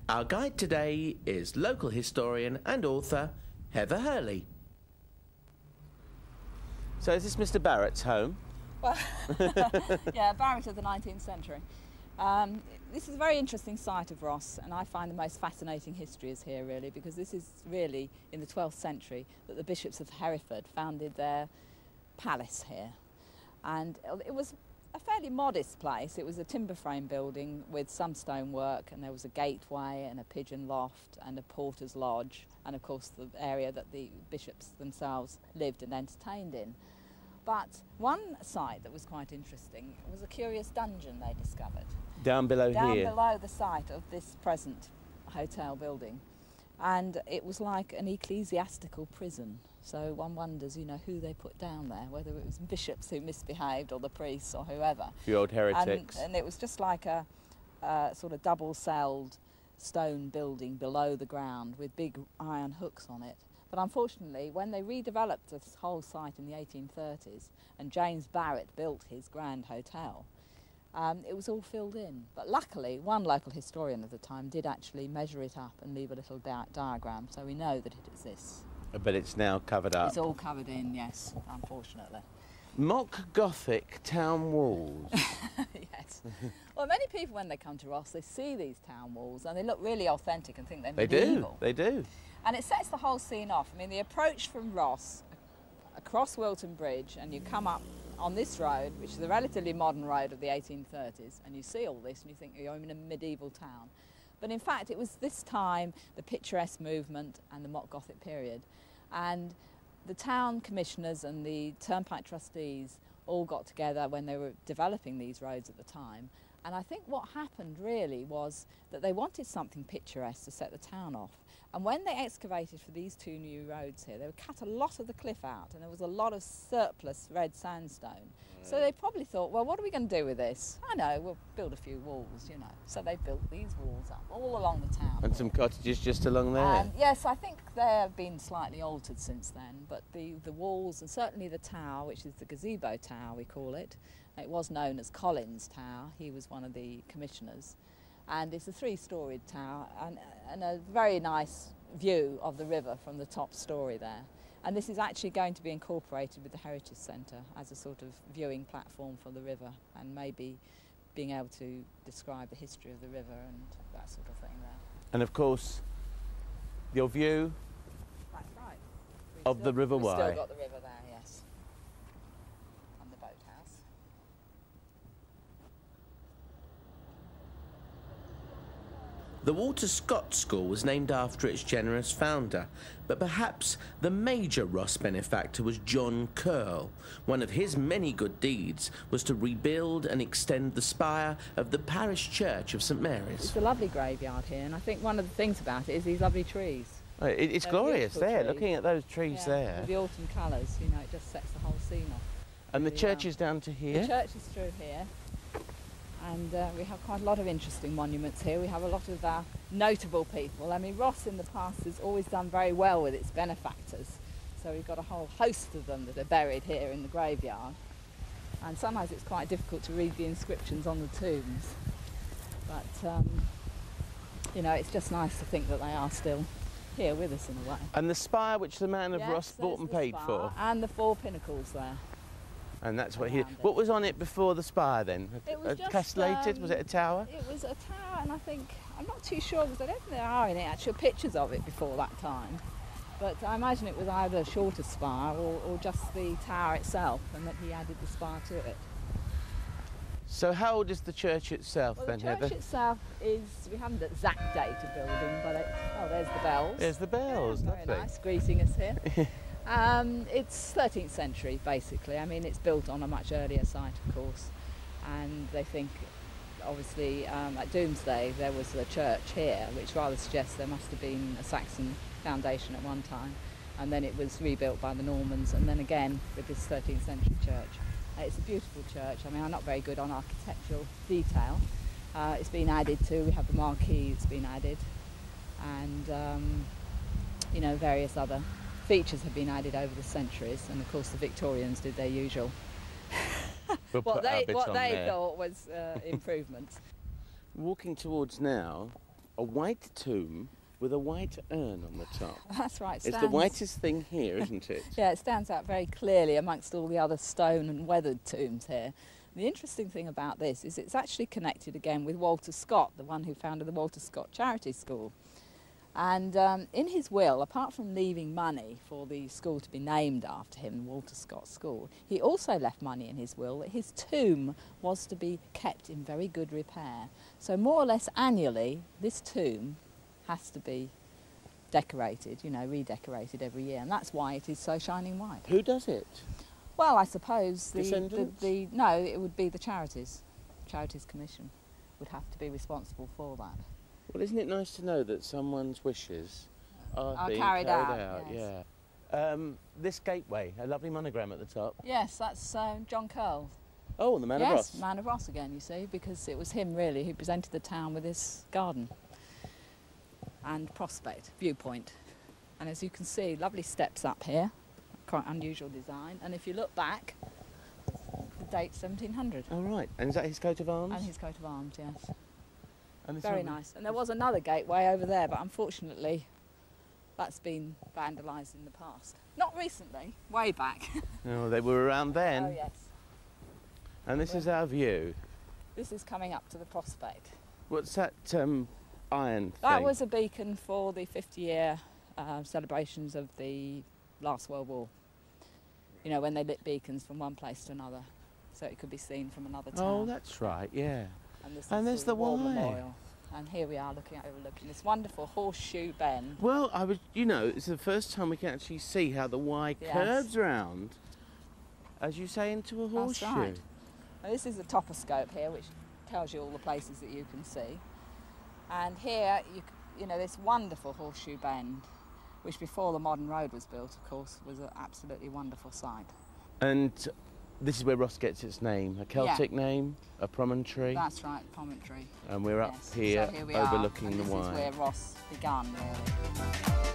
Our guide today is local historian and author Heather Hurley. So is this Mr. Barrett's home? Well, yeah, Barrett of the 19th century. This is a very interesting site of Ross, and I find the most fascinating history is here, really, because this is really in the 12th century that the bishops of Hereford founded their palace here. And it was a fairly modest place. It was a timber frame building with some stonework, and there was a gateway and a pigeon loft and a porter's lodge, and of course the area that the bishops themselves lived and entertained in. But one site that was quite interesting was a curious dungeon they discovered. Down below here? Down below the site of this present hotel building. And it was like an ecclesiastical prison. So one wonders, you know, who they put down there, whether it was bishops who misbehaved or the priests or whoever. A few old heretics. And it was just like a sort of double-celled stone building below the ground with big iron hooks on it. But unfortunately, when they redeveloped this whole site in the 1830s and James Barrett built his grand hotel, it was all filled in. But luckily, one local historian of the time did actually measure it up and leave a little diagram, so we know that it exists. But it's now covered up? It's all covered in, yes, unfortunately. Mock Gothic town walls. Yes. Well, many people, when they come to Ross, they see these town walls and they look really authentic and think they're medieval. They do. And it sets the whole scene off. I mean, the approach from Ross across Wilton Bridge, and you come up on this road, which is a relatively modern road of the 1830s, and you see all this and you think you're in a medieval town. But in fact, it was this time, the picturesque movement and the mock Gothic period. And the town commissioners and the turnpike trustees all got together when they were developing these roads at the time. And I think what happened really was that they wanted something picturesque to set the town off. And when they excavated for these two new roads here, they would cut a lot of the cliff out, and there was a lot of surplus red sandstone. So they probably thought, well, what are we going to do with this? I know, we'll build a few walls, you know. So they built these walls up all along the town. And some cottages just along there? Yes, I think they've been slightly altered since then, but the walls, and certainly the tower, which is the gazebo tower, we call it, it was known as Collins Tower. He was one of the commissioners. And it's a three-storied tower and a very nice view of the river from the top story there. And this is actually going to be incorporated with the Heritage Centre as a sort of viewing platform for the river, and maybe being able to describe the history of the river and that sort of thing there. And of course, your view That's right. of the River Wye. We've still got the river there, yes. And the boathouse. The Walter Scott School was named after its generous founder, but perhaps the major Ross benefactor was John Curle. One of his many good deeds was to rebuild and extend the spire of the parish church of St Mary's. It's a lovely graveyard here, and I think one of the things about it is these lovely trees. It's glorious there, trees. looking at those trees there. With the autumn colours, you know, it just sets the whole scene off. And the church is down to here? The church is through here. And we have quite a lot of interesting monuments here. We have a lot of notable people. I mean, Ross in the past has always done very well with its benefactors. So we've got a whole host of them that are buried here in the graveyard. And sometimes it's quite difficult to read the inscriptions on the tombs. But, you know, it's just nice to think that they are still here with us in a way. And the spire which the man of Ross bought and paid for? And the four pinnacles there. And that's what he... What was on it before the spire then? It was just, castellated? Was it a tower? It was a tower, and I think... I'm not too sure, because I don't think there are any actual pictures of it before that time. But I imagine it was either a shorter spire or just the tower itself, and that he added the spire to it. So how old is the church itself then, Heather? The church itself is... We haven't an exact date of building, but it's... Oh, there's the bells. There's the bells, yeah, lovely. Very nice, greeting us here. It's 13th century, basically. I mean, it's built on a much earlier site, of course. And they think, obviously, at Doomsday, there was a church here, which rather suggests there must have been a Saxon foundation at one time. And then it was rebuilt by the Normans, and then again with this 13th century church. It's a beautiful church. I mean, I'm not very good on architectural detail. It's been added to, we have the marquee that's been added. And, you know, various other features have been added over the centuries, and of course the Victorians did their usual what they thought was improvements. Walking towards now, a white tomb with a white urn on the top. That's right. It's the whitest thing here, isn't it? Yeah, it stands out very clearly amongst all the other stone and weathered tombs here. The interesting thing about this is it's actually connected again with Walter Scott, the one who founded the Walter Scott Charity School. And in his will, apart from leaving money for the school to be named after him, Walter Scott School, he also left money in his will that his tomb was to be kept in very good repair. So more or less annually, this tomb has to be decorated, you know, redecorated every year, and that's why it is so shining white. Who does it? Well, I suppose Descendants? no, it would be the Charities Commission would have to be responsible for that. Well, isn't it nice to know that someone's wishes are being carried out, yeah. yes. This gateway, a lovely monogram at the top. Yes, that's John Curl. Oh, the Man of Ross. Yes, Man of Ross again, you see, because it was him really who presented the town with this garden and prospect, viewpoint. And as you can see, lovely steps up here, quite unusual design. And if you look back, the date 1700. Oh, right. And is that his coat of arms? And his coat of arms, yes. And Very nice. And there was another gateway over there, but unfortunately that's been vandalised in the past. Not recently, way back. Oh, they were around then. Oh, yes. And this is our view. This is coming up to the prospect. What's that iron That thing? was a beacon for the 50-year celebrations of the last World War. You know, when they lit beacons from one place to another, so it could be seen from another town. Oh, that's right, yeah. And there's the War Y. Memorial. And here we are overlooking this wonderful horseshoe bend. Well, you know, it's the first time we can actually see how the Y Yes. curves round, as you say, into a horseshoe. That's right. Now, this is the toposcope here, which tells you all the places that you can see. And here, you know, this wonderful horseshoe bend, which before the modern road was built, of course, was an absolutely wonderful site. And this is where Ross gets its name, a Celtic name, a promontory. That's right, promontory. And we're up Yes. here, So here we overlooking are, and the this Y. is where Ross began, really.